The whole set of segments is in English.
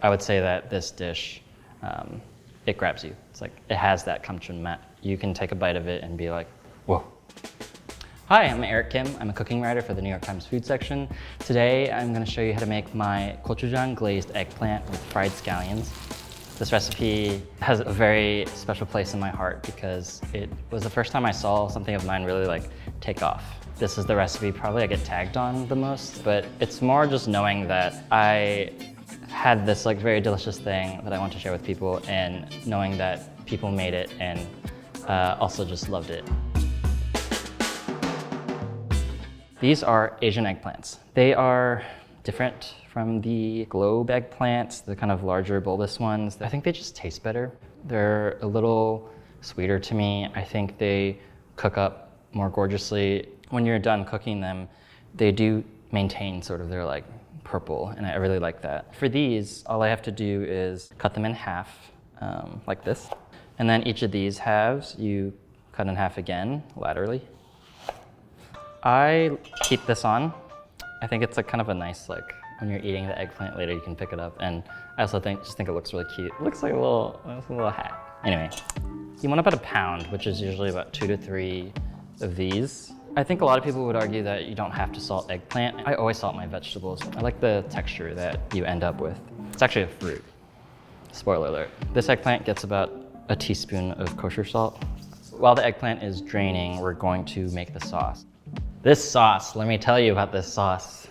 I would say that this dish, it grabs you. It's like, it has that kamchunmat. You can take a bite of it and be like, whoa. Hi, I'm Eric Kim. I'm a cooking writer for the New York Times food section. Today, I'm gonna show you how to make my Gochujang-Glazed Eggplant with fried scallions. This recipe has a very special place in my heart because it was the first time I saw something of mine really like take off. This is the recipe probably I get tagged on the most, but it's more just knowing that I had this like very delicious thing that I want to share with people and knowing that people made it and also just loved it. These are Asian eggplants. They are different from the globe eggplants, the kind of larger bulbous ones. I think they just taste better. They're a little sweeter to me. I think they cook up more gorgeously. When you're done cooking them, they do maintain sort of their like purple, and I really like that. For these, all I have to do is cut them in half, like this. And then each of these halves, you cut in half again, laterally. I keep this on. I think it's a kind of a nice, like, when you're eating the eggplant later, you can pick it up. And I also just think it looks really cute. It looks like a little hat. Anyway, you want about a pound, which is usually about 2 to 3 of these. I think a lot of people would argue that you don't have to salt eggplant. I always salt my vegetables. I like the texture that you end up with. It's actually a fruit. Spoiler alert. This eggplant gets about a teaspoon of kosher salt. While the eggplant is draining, we're going to make the sauce. This sauce, let me tell you about this sauce.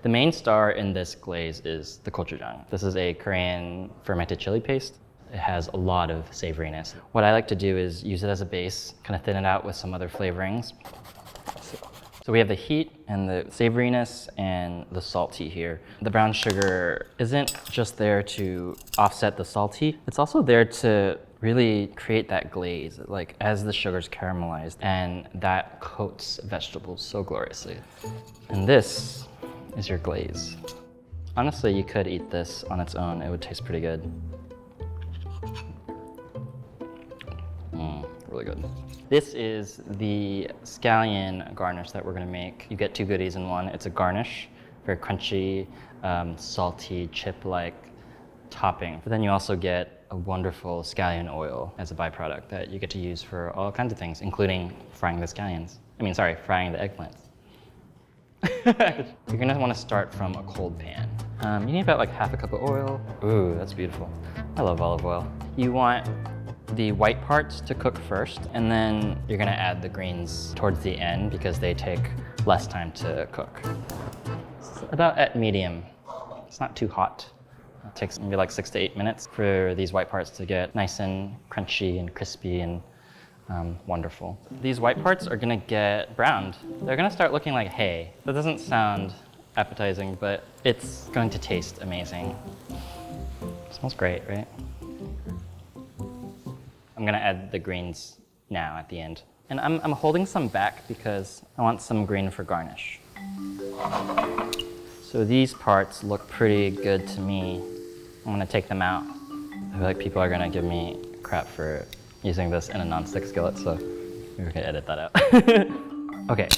The main star in this glaze is the gochujang. This is a Korean fermented chili paste. It has a lot of savoriness. What I like to do is use it as a base, kind of thin it out with some other flavorings. So we have the heat and the savoriness and the salty here. The brown sugar isn't just there to offset the salty, it's also there to really create that glaze, like as the sugar's caramelized, and that coats vegetables so gloriously. And this is your glaze. Honestly, you could eat this on its own. It would taste pretty good. Really good. This is the scallion garnish that we're gonna make. You get 2 goodies in one. It's a garnish, very crunchy, salty, chip-like topping. But then you also get a wonderful scallion oil as a byproduct that you get to use for all kinds of things, including frying the scallions. Frying the eggplants. You're gonna wanna start from a cold pan. You need about like half a cup of oil. Ooh, that's beautiful. I love olive oil. You want the white parts to cook first, and then you're gonna add the greens towards the end because they take less time to cook. It's about at medium. It's not too hot. It takes maybe like 6 to 8 minutes for these white parts to get nice and crunchy and crispy and wonderful. These white parts are gonna get browned. They're gonna start looking like hay. That doesn't sound appetizing, but it's going to taste amazing. It smells great, right? I'm gonna add the greens now at the end. And I'm holding some back because I want some green for garnish. So these parts look pretty good to me. I'm gonna take them out. I feel like people are gonna give me crap for using this in a non-stick skillet, so maybe we can edit that out. Okay,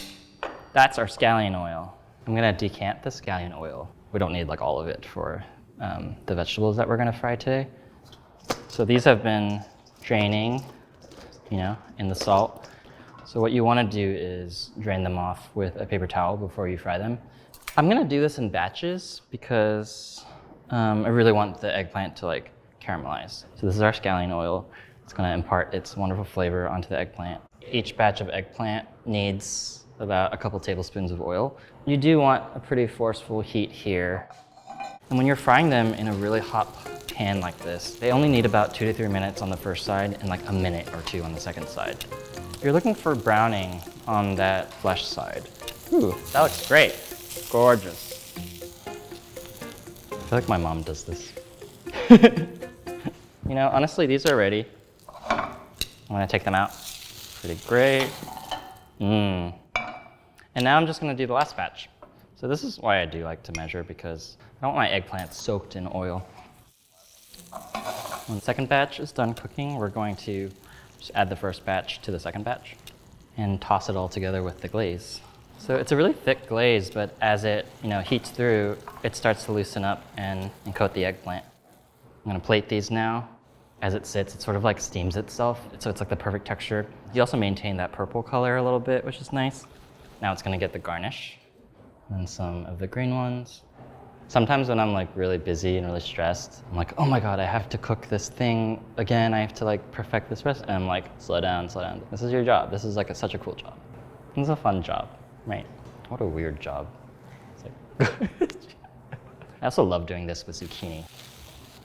that's our scallion oil. I'm gonna decant the scallion oil. We don't need like all of it for the vegetables that we're gonna fry today. So these have been draining, in the salt. So what you wanna do is drain them off with a paper towel before you fry them. I'm gonna do this in batches because I really want the eggplant to like caramelize. So this is our scallion oil. It's gonna impart its wonderful flavor onto the eggplant. Each batch of eggplant needs about a couple tablespoons of oil. You do want a pretty forceful heat here. And when you're frying them in a really hot pan like this, they only need about 2 to 3 minutes on the first side and like a minute or 2 on the second side. You're looking for browning on that flesh side. Ooh, that looks great. Gorgeous. I feel like my mom does this. Honestly, these are ready. I'm gonna take them out. Pretty great. And now I'm just gonna do the last batch. So this is why I do like to measure, because I don't want my eggplants soaked in oil. When the second batch is done cooking, we're going to just add the first batch to the second batch and toss it all together with the glaze. So it's a really thick glaze, but as it heats through, it starts to loosen up and coat the eggplant. I'm gonna plate these now. As it sits, it sort of like steams itself, so it's like the perfect texture. You also maintain that purple color a little bit, which is nice. Now it's gonna get the garnish and some of the green ones. Sometimes when I'm like really busy and really stressed, I'm like, oh my God, I have to cook this thing again. I have to like perfect this recipe. And I'm like, slow down, slow down. This is your job. This is like such a cool job. This is a fun job, right? What a weird job. It's like I also love doing this with zucchini.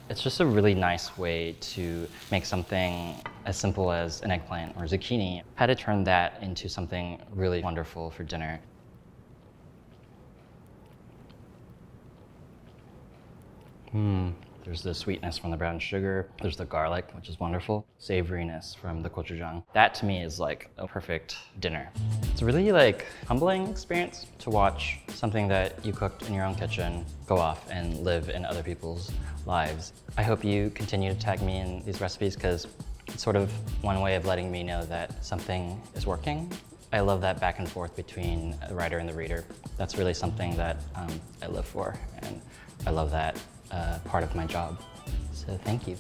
It's just a really nice way to make something as simple as an eggplant or zucchini. How to turn that into something really wonderful for dinner. There's the sweetness from the brown sugar. There's the garlic, which is wonderful. Savoriness from the gochujang. That to me is like a perfect dinner. It's a really like humbling experience to watch something that you cooked in your own kitchen go off and live in other people's lives. I hope you continue to tag me in these recipes because it's sort of one way of letting me know that something is working. I love that back and forth between the writer and the reader. That's really something that I live for, and I love that part of my job. So thank you.